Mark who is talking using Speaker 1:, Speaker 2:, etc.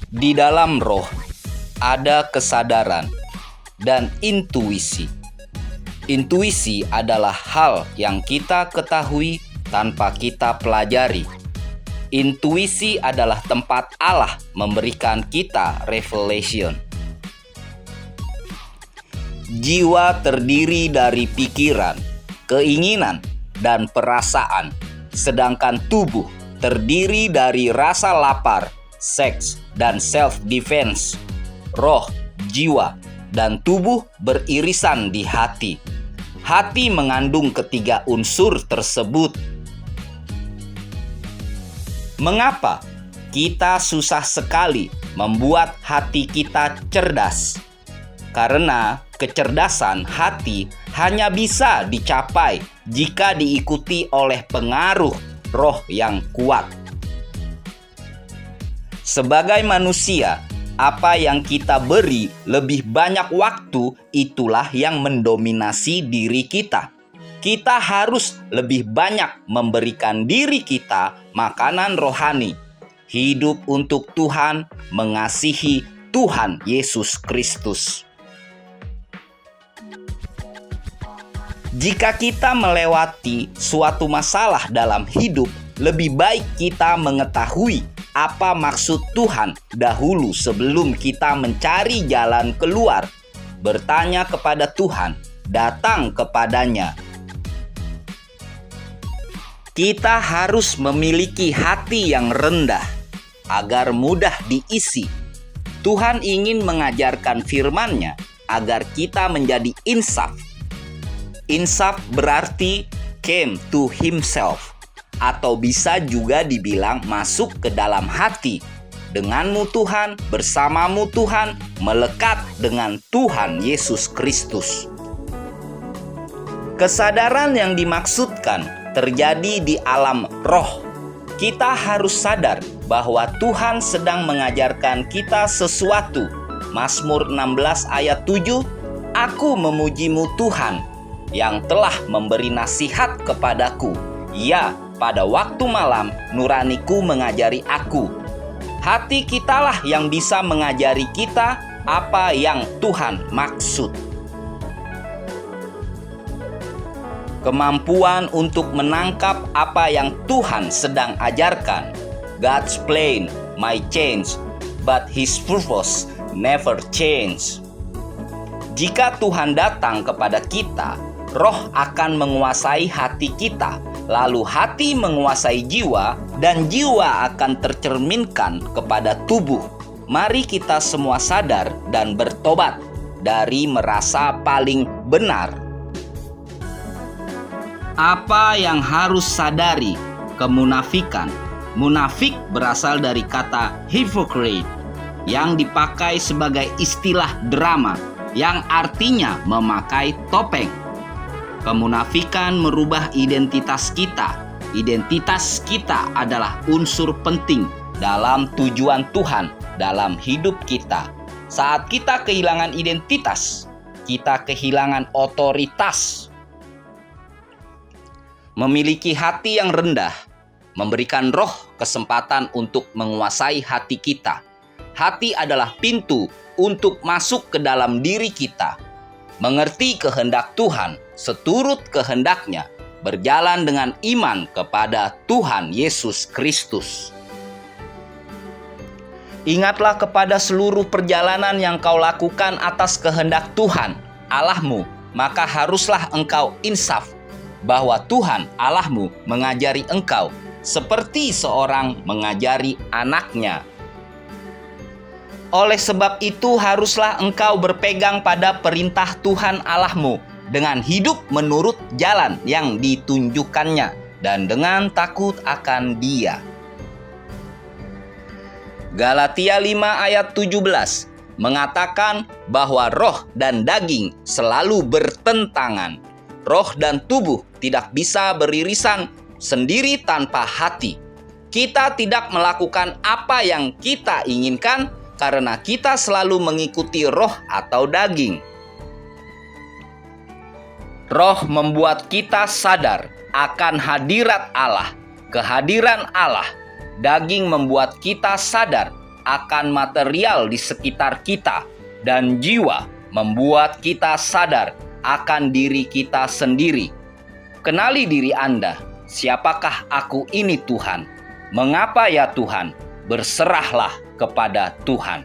Speaker 1: Di dalam roh ada kesadaran dan intuisi. Intuisi adalah hal yang kita ketahui tanpa kita pelajari. Intuisi adalah tempat Allah memberikan kita revelation. Jiwa terdiri dari pikiran, keinginan, dan perasaan, sedangkan tubuh terdiri dari rasa lapar, seks, dan self-defense. Roh, jiwa, dan tubuh beririsan di hati. Hati mengandung ketiga unsur tersebut. Mengapa kita susah sekali membuat hati kita cerdas? Karena kecerdasan hati hanya bisa dicapai jika diikuti oleh pengaruh roh yang kuat. Sebagai manusia, apa yang kita beri lebih banyak waktu, itulah yang mendominasi diri kita. Kita harus lebih banyak memberikan diri kita makanan rohani, hidup untuk Tuhan, mengasihi Tuhan Yesus Kristus. Jika kita melewati suatu masalah dalam hidup, lebih baik kita mengetahui apa maksud Tuhan dahulu sebelum kita mencari jalan keluar. Bertanya kepada Tuhan, datang kepadanya. Kita harus memiliki hati yang rendah agar mudah diisi. Tuhan ingin mengajarkan firman-Nya agar kita menjadi insaf. Insaf berarti came to himself, atau bisa juga dibilang masuk ke dalam hati. Denganmu Tuhan, bersamamu Tuhan, melekat dengan Tuhan Yesus Kristus. Kesadaran yang dimaksudkan terjadi di alam roh. Kita harus sadar bahwa Tuhan sedang mengajarkan kita sesuatu. Mazmur 16 ayat 7, Aku memujimu Tuhan, yang telah memberi nasihat kepadaku. Ya, pada waktu malam nuraniku mengajari aku. Hati kitalah yang bisa mengajari kita apa yang Tuhan maksud. Kemampuan untuk menangkap apa yang Tuhan sedang ajarkan. God's plan might change, but His purpose never change. Jika Tuhan datang kepada kita, roh akan menguasai hati kita, lalu hati menguasai jiwa, dan jiwa akan tercerminkan kepada tubuh. Mari kita semua sadar dan bertobat dari merasa paling benar. Apa yang harus sadari? Kemunafikan. Munafik berasal dari kata hypocrite yang dipakai sebagai istilah drama yang artinya memakai topeng. Kemunafikan merubah identitas kita. Identitas kita adalah unsur penting dalam tujuan Tuhan dalam hidup kita. Saat kita kehilangan identitas, kita kehilangan otoritas. Memiliki hati yang rendah memberikan roh kesempatan untuk menguasai hati kita. Hati adalah pintu untuk masuk ke dalam diri kita. Mengerti kehendak Tuhan, seturut kehendak-Nya, berjalan dengan iman kepada Tuhan Yesus Kristus. Ingatlah kepada seluruh perjalanan yang kau lakukan atas kehendak Tuhan, Allahmu, maka haruslah engkau insaf bahwa Tuhan Allahmu mengajari engkau seperti seorang mengajari anaknya. Oleh sebab itu haruslah engkau berpegang pada perintah Tuhan Allahmu dengan hidup menurut jalan yang ditunjukkannya dan dengan takut akan Dia. Galatia 5 ayat 17 mengatakan bahwa roh dan daging selalu bertentangan. Roh dan tubuh tidak bisa beririsan sendiri tanpa hati. Kita tidak melakukan apa yang kita inginkan karena kita selalu mengikuti roh atau daging. Roh membuat kita sadar akan hadirat Allah, kehadiran Allah. Daging membuat kita sadar akan material di sekitar kita, dan jiwa membuat kita sadar akan diri kita sendiri. Kenali diri Anda. Siapakah aku ini Tuhan? Mengapa ya Tuhan? Berserahlah kepada Tuhan.